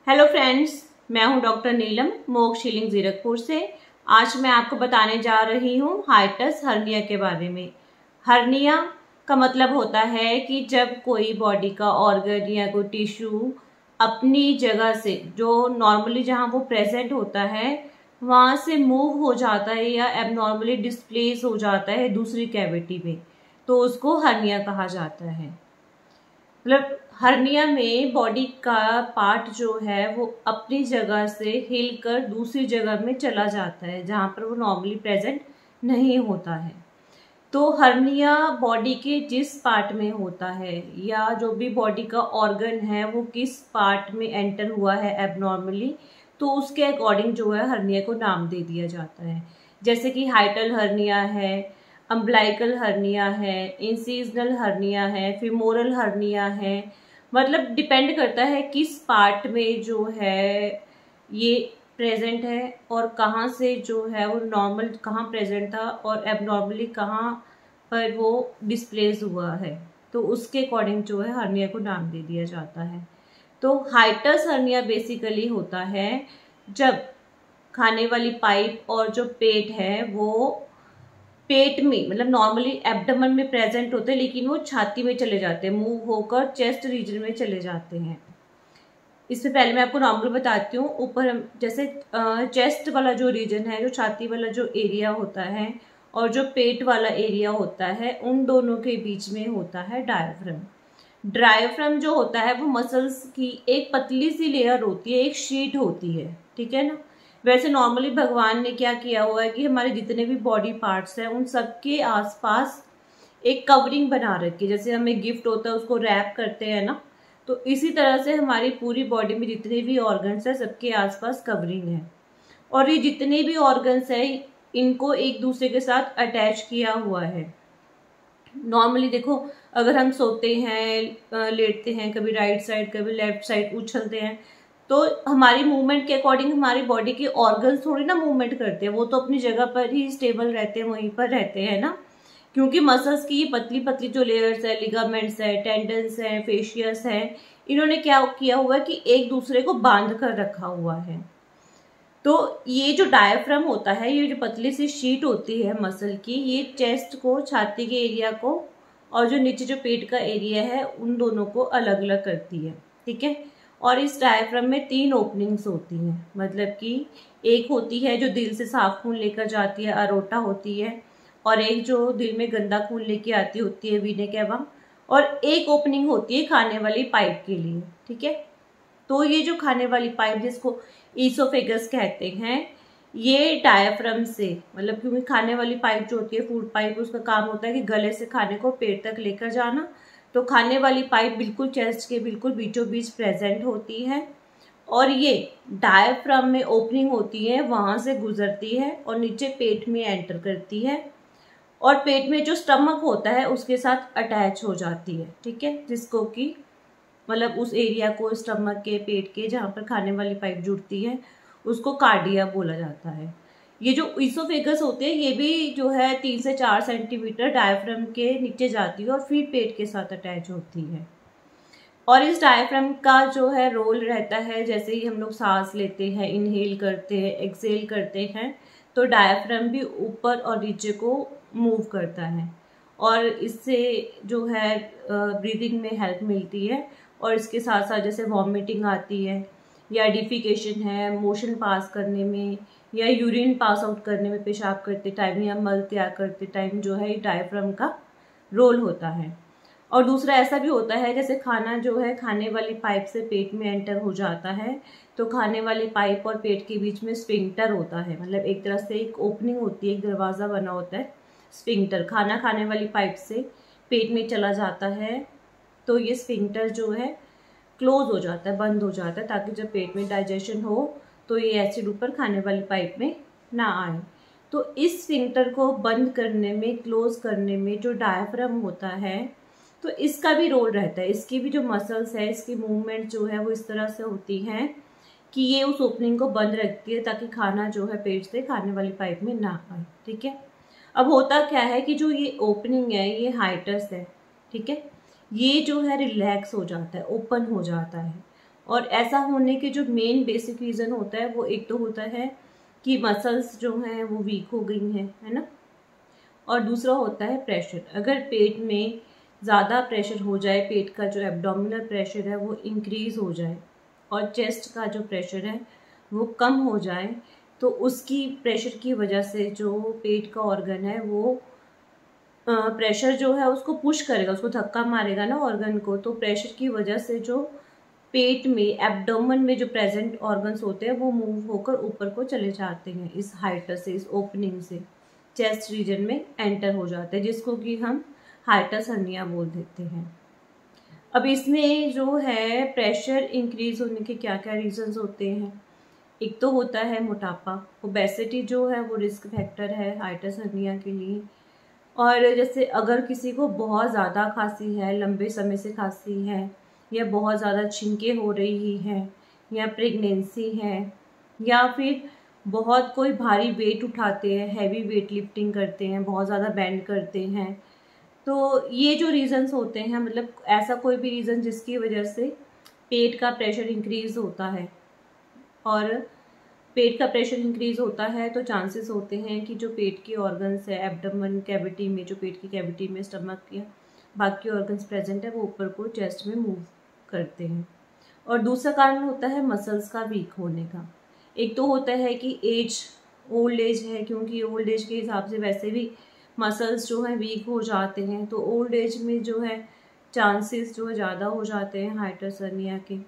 Hello friends, मैं हूं doctor नीलम मोक्ष हीलिंग जीरकपुर से। आज मैं आपको बताने जा रही हूं हाइटस हर्निया के बारे में। हर्निया का मतलब होता है कि जब कोई बॉडी का ऑर्गन या कोई टिश्यू अपनी जगह से, जो नॉर्मली जहां वो प्रेजेंट होता है वहां से मूव हो जाता है या एबनॉर्मली डिस्प्लेस हो जाता है दूसरी कैविटी में, तो उसको हर्निया कहा जाता है। मतलब हर्निया में बॉडी का पार्ट जो है वो अपनी जगह से हिल कर दूसरी जगह में चला जाता है जहाँ पर वो नॉर्मली प्रेजेंट नहीं होता है। तो हर्निया बॉडी के जिस पार्ट में होता है या जो भी बॉडी का ऑर्गन है वो किस पार्ट में एंटर हुआ है एबनॉर्मली, तो उसके अकॉर्डिंग जो है हर्निया को नाम दे दिया जाता है। जैसे कि हाइटल हर्निया है, अम्बलाइकल हर्निया है, इंसीजनल हर्निया है, फिमोरल हर्निया है। मतलब डिपेंड करता है किस पार्ट में जो है ये प्रेजेंट है और कहाँ से जो है वो नॉर्मल कहाँ प्रेजेंट था और एबनॉर्मली कहाँ पर वो डिस्प्लेस हुआ है, तो उसके अकॉर्डिंग जो है हर्निया को नाम दे दिया जाता है। तो हाइटस हर्निया बेसिकली होता है जब खाने वाली पाइप और जो पेट है वो पेट में, मतलब नॉर्मली एब्डोमेन में प्रेजेंट होते हैं लेकिन वो छाती में चले जाते हैं, मूव होकर चेस्ट रीजन में चले जाते हैं। इससे पहले मैं आपको नॉर्मल बताती हूँ। ऊपर हम जैसे चेस्ट वाला जो रीजन है, जो छाती वाला जो एरिया होता है और जो पेट वाला एरिया होता है, उन दोनों के बीच में होता है डायफ्राम। डायफ्राम जो होता है वो मसल्स की एक पतली सी लेयर होती है, एक शीट होती है, ठीक है ना। वैसे नॉर्मली भगवान ने क्या किया हुआ है कि हमारे जितने भी बॉडी पार्ट्स हैं उन सबके आसपास एक कवरिंग बना रखी है। जैसे हमें गिफ्ट होता है उसको रैप करते हैं ना, तो इसी तरह से हमारी पूरी बॉडी में जितने भी ऑर्गन्स हैं सबके आसपास कवरिंग है। और ये जितने भी ऑर्गन्स हैं इनको एक दूसरे के साथ अटैच किया हुआ है। नॉर्मली देखो, अगर हम सोते हैं, लेटते हैं, कभी राइट साइड कभी लेफ्ट साइड उछलते हैं, तो हमारी मूवमेंट के अकॉर्डिंग हमारी बॉडी के ऑर्गन्स थोड़ी ना मूवमेंट करते हैं, वो तो अपनी जगह पर ही स्टेबल रहते हैं, वहीं पर रहते हैं ना। क्योंकि मसल्स की ये पतली पतली जो लेयर्स है, लिगामेंट्स है, टेंडन्स है, फेशियस है, इन्होंने क्या किया हुआ है कि एक दूसरे को बांध कर रखा हुआ है। तो ये जो डायफ्राम होता है, ये जो पतली सी शीट होती है मसल की, ये चेस्ट को, छाती के एरिया को और जो नीचे जो पेट का एरिया है उन दोनों को अलग अलग करती है, ठीक है। और इस डायफ्राम में 3 ओपनिंग्स होती हैं। मतलब कि एक होती है जो दिल से साफ खून लेकर जाती है, अरोटा होती है, और एक जो दिल में गंदा खून लेके आती होती है, वीना कैवा, और एक ओपनिंग होती है खाने वाली पाइप के लिए, ठीक है। तो ये जो खाने वाली पाइप जिसको ईसोफेगस कहते हैं, ये डायफ्राम से, मतलब क्योंकि खाने वाली पाइप जो होती है फूड पाइप, उसका काम होता है कि गले से खाने को पेट तक लेकर जाना। तो खाने वाली पाइप बिल्कुल चेस्ट के बिल्कुल बीचों बीच प्रेजेंट होती है और ये डायफ्राम में ओपनिंग होती है, वहां से गुजरती है और नीचे पेट में एंटर करती है और पेट में जो स्टमक होता है उसके साथ अटैच हो जाती है, ठीक है। जिसको कि मतलब उस एरिया को, स्टमक के, पेट के, जहाँ पर खाने वाली पाइप जुड़ती है उसको कार्डिया बोला जाता है। ये जो ईसोफेगस होते हैं ये भी जो है 3 से 4 सेंटीमीटर डायफ्राम के नीचे जाती है और फिर पेट के साथ अटैच होती है। और इस डायफ्राम का जो है रोल रहता है, जैसे ही हम लोग सांस लेते हैं, इनहेल करते हैं, एक्सहेल करते हैं, तो डायफ्राम भी ऊपर और नीचे को मूव करता है और इससे जो है ब्रीदिंग में हेल्प मिलती है। और इसके साथ साथ जैसे वॉमिटिंग आती है या डिफिकेशन है, मोशन पास करने में या यूरिन पास आउट करने में, पेशाब करते टाइम या मल त्याग करते टाइम जो है डायफ्राम का रोल होता है। और दूसरा ऐसा भी होता है जैसे खाना जो है खाने वाली पाइप से पेट में एंटर हो जाता है, तो खाने वाली पाइप और पेट के बीच में स्फिंक्टर होता है। मतलब एक तरह से एक ओपनिंग होती है, एक दरवाज़ा बना होता है, स्फिंक्टर। खाना खाने वाली पाइप से पेट में चला जाता है तो ये स्फिंक्टर जो है क्लोज हो जाता है, बंद हो जाता है, ताकि जब पेट में डाइजेशन हो तो ये एसिड ऊपर खाने वाली पाइप में ना आए। तो इस स्फिंक्टर को बंद करने में, क्लोज करने में जो डायफ्राम होता है, तो इसका भी रोल रहता है। इसकी भी जो मसल्स है, इसकी मूवमेंट जो है वो इस तरह से होती है कि ये उस ओपनिंग को बंद रखती है ताकि खाना जो है पेट से खाने वाली पाइप में ना आए, ठीक है। अब होता क्या है कि जो ये ओपनिंग है, ये हाइटस है, ठीक है, ये जो है रिलैक्स हो जाता है, ओपन हो जाता है और ऐसा होने के जो मेन बेसिक रीज़न होता है वो एक तो होता है कि मसल्स जो हैं वो वीक हो गई हैं, है ना, और दूसरा होता है प्रेशर। अगर पेट में ज़्यादा प्रेशर हो जाए, पेट का जो एब्डोमिनल प्रेशर है वो इंक्रीज़ हो जाए और चेस्ट का जो प्रेशर है वो कम हो जाए, तो उसकी प्रेशर की वजह से जो पेट का ऑर्गन है वो प्रेशर जो है उसको पुश करेगा, उसको धक्का मारेगा ना ऑर्गन को, तो प्रेशर की वजह से जो पेट में एब्डोमेन में जो प्रेजेंट ऑर्गन्स होते हैं वो मूव होकर ऊपर को चले जाते हैं, इस हाइटस से, इस ओपनिंग से चेस्ट रीजन में एंटर हो जाते हैं, जिसको कि हम हाइटस हर्निया बोल देते हैं। अब इसमें जो है प्रेशर इंक्रीज होने के क्या क्या रीजंस होते हैं। एक तो होता है मोटापा, ओबेसिटी जो है वो रिस्क फैक्टर है हाइटस हर्निया के लिए। और जैसे अगर किसी को बहुत ज़्यादा खांसी है, लंबे समय से खांसी है, या बहुत ज़्यादा छींकें हो रही हैं, या प्रेगनेंसी है, या फिर बहुत कोई भारी वेट उठाते हैं, हैवी वेट लिफ्टिंग करते हैं, बहुत ज़्यादा बेंड करते हैं, तो ये जो रीज़न्स होते हैं, मतलब ऐसा कोई भी रीज़न जिसकी वजह से पेट का प्रेशर इंक्रीज़ होता है, और पेट का प्रेशर इंक्रीज होता है तो चांसेस होते हैं कि जो पेट के ऑर्गन्स है एब्डोमेन कैविटी में, जो पेट की कैविटी में स्टमक या बाकी ऑर्गन्स प्रेजेंट है वो ऊपर को चेस्ट में मूव करते हैं। और दूसरा कारण होता है मसल्स का वीक होने का। एक तो होता है कि एज, ओल्ड एज है, क्योंकि ओल्ड एज के हिसाब से वैसे भी मसल्स जो है वीक हो जाते हैं, तो ओल्ड एज में जो है चांसेस जो है ज़्यादा हो जाते हैं हाइटस हर्निया के।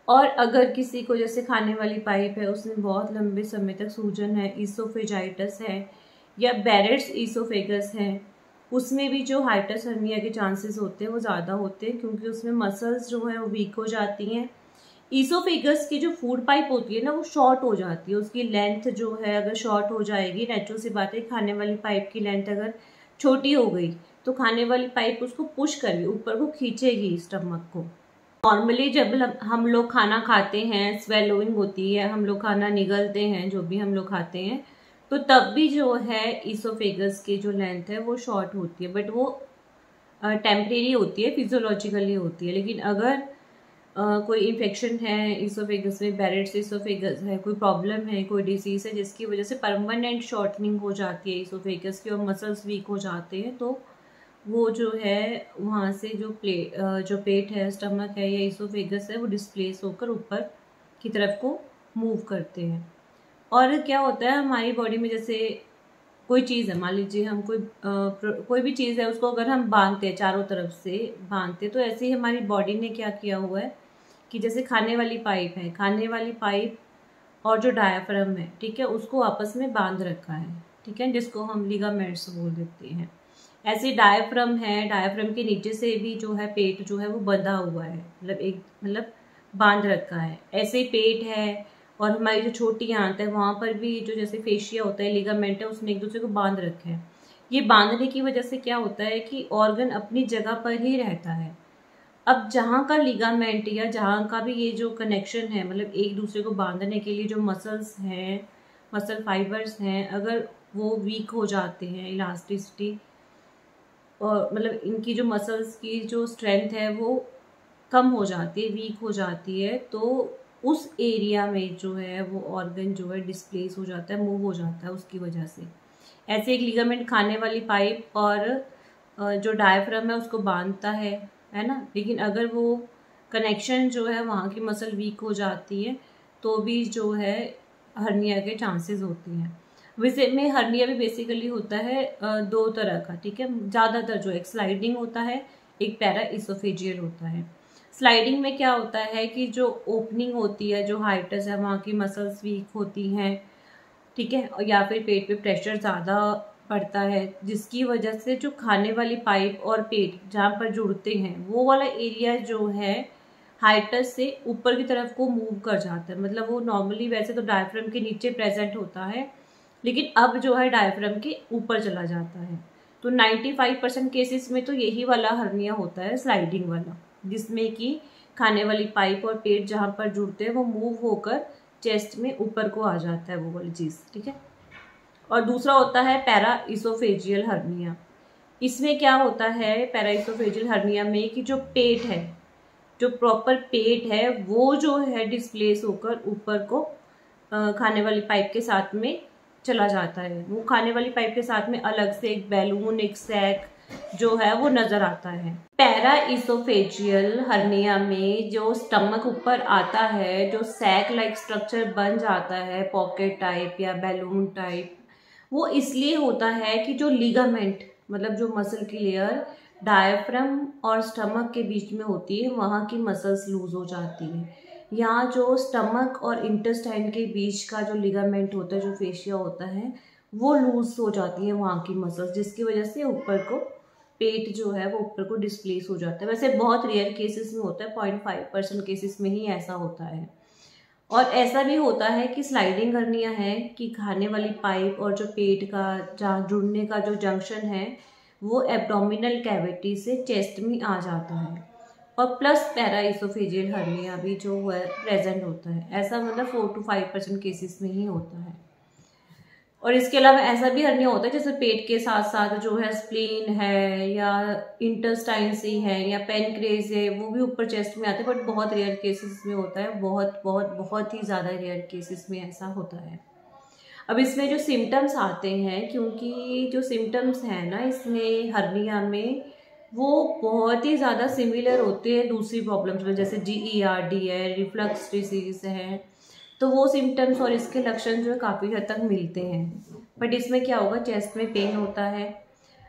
और अगर किसी को जैसे खाने वाली पाइप है, उसमें बहुत लंबे समय तक सूजन है, ईसोफेजाइटिस है, या बैरेट्स ईसोफेगस है, उसमें भी जो हाइटस हर्निया के चांसेस होते हैं वो ज़्यादा होते हैं, क्योंकि उसमें मसल्स जो है वो वीक हो जाती हैं। ईसोफेगस की जो फूड पाइप होती है ना वो शॉर्ट हो जाती है, उसकी लेंथ जो है अगर शॉर्ट हो जाएगी, नेचुरल सी बात है, खाने वाली पाइप की लेंथ अगर छोटी हो गई तो खाने वाली पाइप उसको पुश करेगी, ऊपर को खींचेगी स्टमक को। नॉर्मली जब हम लोग खाना खाते हैं, स्वेलोइंग होती है, हम लोग खाना निगलते हैं, जो भी हम लोग खाते हैं, तो तब भी जो है ईसोफेगस की जो लेंथ है वो शॉर्ट होती है, बट वो टेम्परेरी होती है, फिजियोलॉजिकली होती है। लेकिन अगर कोई इन्फेक्शन है ईसोफेगस में, बैरेट्स ईसोफेगस है, कोई प्रॉब्लम है, कोई डिसीज़ है जिसकी वजह से परमानेंट शॉर्टनिंग हो जाती है ईसोफेगस की और मसल्स वीक हो जाते हैं, तो वो जो है वहाँ से जो पेट है, स्टमक है या ईसोफेगस है, वो डिस्प्लेस होकर ऊपर की तरफ को मूव करते हैं। और क्या होता है हमारी बॉडी में, जैसे कोई चीज़ है, मान लीजिए हम कोई भी चीज़ है, उसको अगर हम बांधते हैं, चारों तरफ से बांधते, तो ऐसे ही हमारी बॉडी ने क्या किया हुआ है कि जैसे खाने वाली पाइप है, खाने वाली पाइप और जो डायाफ्राम है, ठीक है, उसको आपस में बांध रखा है, ठीक है, जिसको हम लिगामेंट्स बोल देते हैं। ऐसे डायाफ्राम है, डायाफ्राम के नीचे से भी जो है पेट जो है वो बंधा हुआ है, मतलब बांध रखा है। ऐसे ही पेट है, और हमारी जो छोटी आंत है वहाँ पर भी जो जैसे फेशिया होता है, लिगामेंट है, उसने एक दूसरे को बांध रखे हैं। ये बांधने की वजह से क्या होता है कि ऑर्गन अपनी जगह पर ही रहता है। अब जहाँ का लिगामेंट या जहाँ का भी ये जो कनेक्शन है, मतलब एक दूसरे को बांधने के लिए जो मसल्स हैं, मसल फाइबर्स हैं, अगर वो वीक हो जाते हैं, इलास्टिसिटी और मतलब इनकी जो मसल्स की जो स्ट्रेंथ है वो कम हो जाती है, वीक हो जाती है, तो उस एरिया में जो है वो ऑर्गन जो है डिस्प्लेस हो जाता है, मूव हो जाता है उसकी वजह से। ऐसे एक लिगामेंट खाने वाली पाइप और जो डायफ्राम है उसको बांधता है ना, लेकिन अगर वो कनेक्शन जो है वहाँ की मसल वीक हो जाती है तो भी जो है हर्निया के चांसेस होते हैं। वैसे में हर्निया भी बेसिकली होता है दो तरह का, ठीक है, ज़्यादातर जो एक स्लाइडिंग होता है, एक पैरा इसोफेजियल होता है। स्लाइडिंग में क्या होता है कि जो ओपनिंग होती है, जो हाइटस है, वहाँ की मसल्स वीक होती हैं, ठीक है, या फिर पेट पे प्रेशर ज़्यादा पड़ता है, जिसकी वजह से जो खाने वाली पाइप और पेट जहाँ पर जुड़ते हैं वो वाला एरिया जो है हाइटस से ऊपर की तरफ को मूव कर जाता है। मतलब वो नॉर्मली वैसे तो डायफ्राम के नीचे प्रेजेंट होता है, लेकिन अब जो है डायफ्राम के ऊपर चला जाता है। तो 95% केसेस में तो यही वाला हर्निया होता है, स्लाइडिंग वाला, जिसमें कि खाने वाली पाइप और पेट जहाँ पर जुड़ते हैं वो मूव होकर चेस्ट में ऊपर को आ जाता है, वो वाली चीज़, ठीक है। और दूसरा होता है पैरा इसोफेजियल हर्निया। इसमें क्या होता है पैरा इसोफेजियल हर्निया में कि जो पेट है जो प्रॉपर पेट है वो जो है डिस्प्लेस होकर ऊपर को खाने वाली पाइप के साथ में चला जाता है। वो खाने वाली पाइप के साथ में अलग से एक बैलून, एक सैक जो है वो नजर आता है। पैरा इसोफेजियल हर्निया में जो स्टमक ऊपर आता है, जो सैक लाइक स्ट्रक्चर बन जाता है पॉकेट टाइप या बैलून टाइप, वो इसलिए होता है कि जो लिगामेंट मतलब जो मसल की लेयर डायफ्राम और स्टमक के बीच में होती है, वहाँ की मसल्स लूज हो जाती है। यहाँ जो स्टमक और इंटेस्टाइन के बीच का जो लिगामेंट होता है, जो फेशिया होता है, वो लूज हो जाती है वहाँ की मसल्स, जिसकी वजह से ऊपर को पेट जो है वो ऊपर को डिस्प्लेस हो जाता है। वैसे बहुत रेयर केसेस में होता है, 0.5% केसेस में ही ऐसा होता है। और ऐसा भी होता है कि स्लाइडिंग हर्निया है कि खाने वाली पाइप और जो पेट का जहाँ जुड़ने का जो जंक्शन है वो एब्डोमिनल कैविटी से चेस्ट में आ जाता है। और प्लस पैरा इसोफेजियल हर्निया भी जो है प्रेजेंट होता है। ऐसा मतलब 4 to 5% केसेस में ही होता है। और इसके अलावा ऐसा भी हर्निया होता है जैसे पेट के साथ साथ जो है स्प्लीन है या इंटेस्टाइन सी है या पेनक्रेस है, वो भी ऊपर चेस्ट में आते हैं, बट बहुत रेयर केसेस में होता है। बहुत बहुत बहुत ही ज़्यादा रेयर केसेस में ऐसा होता है। अब इसमें जो सिम्टम्स आते हैं, क्योंकि जो सिम्टम्स हैं ना इसमें हर्निया में, वो बहुत ही ज़्यादा सिमिलर होते हैं दूसरी प्रॉब्लम्स में, जैसे GERD है, रिफ्लक्स डिसीज है, तो वो सिम्टम्स और इसके लक्षण जो है काफ़ी हद तक मिलते हैं। बट इसमें क्या होगा, चेस्ट में पेन होता है,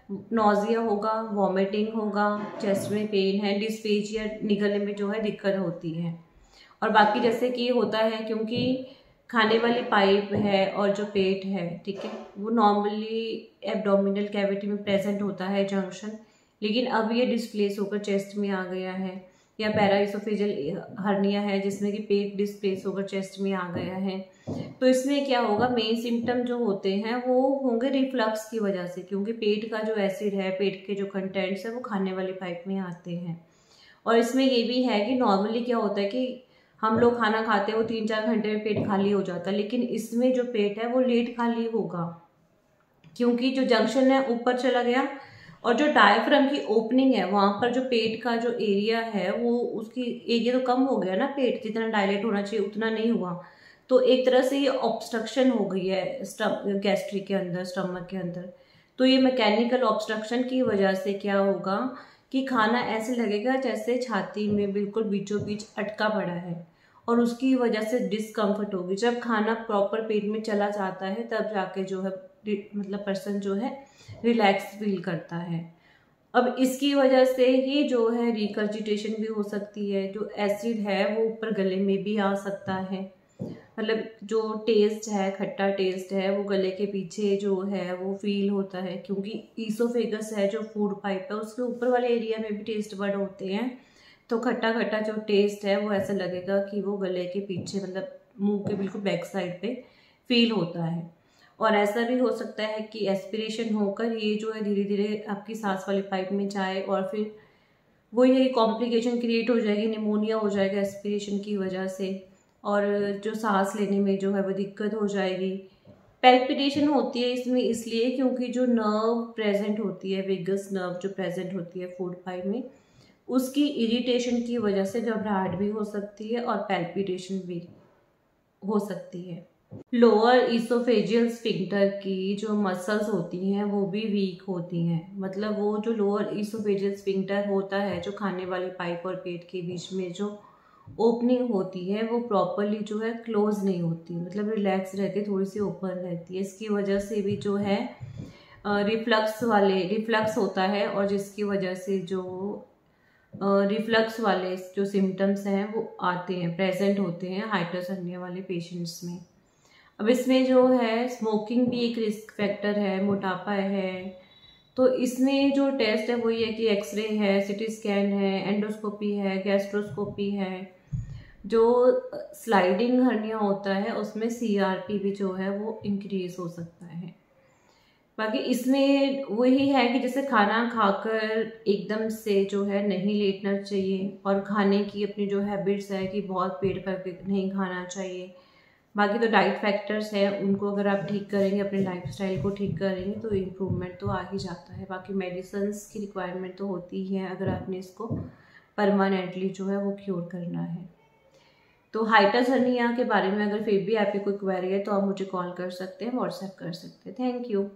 नोजिया होगा, वॉमिटिंग होगा, चेस्ट में पेन है, डिस्फेजिया निगलने में जो है दिक्कत होती है। और बाकी जैसे कि होता है, क्योंकि खाने वाली पाइप है और जो पेट है, ठीक है, वो नॉर्मली एब्डोमिनल कैविटी में प्रेजेंट होता है जंक्शन, लेकिन अब ये डिस्प्लेस होकर चेस्ट में आ गया है। या पैरा इसोफेजियल हर्निया है जिसमें कि पेट डिस्प्लेस होकर चेस्ट में आ गया है। तो इसमें क्या होगा, मेन सिम्टम जो होते हैं वो होंगे रिफ्लक्स की वजह से, क्योंकि पेट का जो एसिड है, पेट के जो कंटेंट्स है वो खाने वाली पाइप में आते हैं। और इसमें ये भी है कि नॉर्मली क्या होता है कि हम लोग खाना खाते हैं वो 3-4 घंटे में पेट खाली हो जाता है, लेकिन इसमें जो पेट है वो लेट खाली होगा, क्योंकि जो जंक्शन है ऊपर चला गया और जो डायफ्राम की ओपनिंग है वहाँ पर जो पेट का जो एरिया है वो उसकी एरिया तो कम हो गया ना, पेट जितना डायलेट होना चाहिए उतना नहीं हुआ, तो एक तरह से ये ऑब्स्ट्रक्शन हो गई है गैस्ट्रिक के अंदर, स्टमक के अंदर। तो ये मैकेनिकल ऑब्स्ट्रक्शन की वजह से क्या होगा कि खाना ऐसे लगेगा जैसे छाती में बिल्कुल बीचों बीच अटका पड़ा है, और उसकी वजह से डिस्कम्फर्ट होगी। जब खाना प्रॉपर पेट में चला जाता है तब जाके जो है मतलब पर्सन जो है रिलैक्स फील करता है। अब इसकी वजह से ही जो है रिकर्जिटेशन भी हो सकती है, जो एसिड है वो ऊपर गले में भी आ सकता है, मतलब जो टेस्ट है, खट्टा टेस्ट है, वो गले के पीछे जो है वो फील होता है, क्योंकि ईसोफेगस है जो फूड पाइप है उसके ऊपर वाले एरिया में भी टेस्ट बड होते हैं, तो खट्टा खट्टा जो टेस्ट है वो ऐसा लगेगा कि वो गले के पीछे मतलब मुंह के बिल्कुल बैक साइड पे फील होता है। और ऐसा भी हो सकता है कि एस्पिरेशन होकर ये जो है धीरे धीरे आपकी सांस वाली पाइप में जाए और फिर वो ये कॉम्प्लिकेशन क्रिएट हो जाएगी, निमोनिया हो जाएगा एस्पिरेशन की वजह से, और जो सांस लेने में जो है वो दिक्कत हो जाएगी। पैल्पिटेशन होती है इसमें इसलिए क्योंकि जो नर्व प्रेजेंट होती है, वेगस नर्व जो प्रेजेंट होती है फूड पाइप में, उसकी इरिटेशन की वजह से घबराहट भी हो सकती है और पैल्पिटेशन भी हो सकती है। लोअर इसोफेजियल स्फिंक्टर की जो मसल्स होती हैं वो भी वीक होती हैं, मतलब वो जो लोअर इसोफेजियल स्फिंक्टर होता है जो खाने वाली पाइप और पेट के बीच में जो ओपनिंग होती है वो प्रॉपरली जो है क्लोज नहीं होती, मतलब रिलैक्स रहती है, थोड़ी सी ओपन रहती है। इसकी वजह से भी जो है रिफ्लक्स होता है, और जिसकी वजह से जो रिफ्लक्स वाले जो सिम्टम्स हैं वो आते हैं, प्रेजेंट होते हैं हाइटस हर्निया वाले पेशेंट्स में। अब इसमें जो है स्मोकिंग भी एक रिस्क फैक्टर है, मोटापा है, तो इसमें जो टेस्ट है वो ये कि एक्सरे है, सिटी स्कैन है, एंडोस्कोपी है, गैस्ट्रोस्कोपी है। जो स्लाइडिंग हर्निया होता है उसमें CRP भी जो है वो इंक्रीज हो सकता है। बाकी इसमें वही है कि जैसे खाना खाकर एकदम से जो है नहीं लेटना चाहिए, और खाने की अपनी जो हैबिट्स है कि बहुत पेट भर के नहीं खाना चाहिए। बाकी तो डाइट फैक्टर्स है, उनको अगर आप ठीक करेंगे, अपने लाइफस्टाइल को ठीक करेंगे तो इम्प्रूवमेंट तो आ ही जाता है। बाकी मेडिसिन्स की रिक्वायरमेंट तो होती ही है अगर आपने इसको परमानेंटली जो है वो क्योर करना है। तो हाइटस हर्निया के बारे में अगर फिर भी आपकी कोई क्वेरी है तो आप मुझे कॉल कर सकते हैं, व्हाट्सएप कर सकते हैं। Thank you.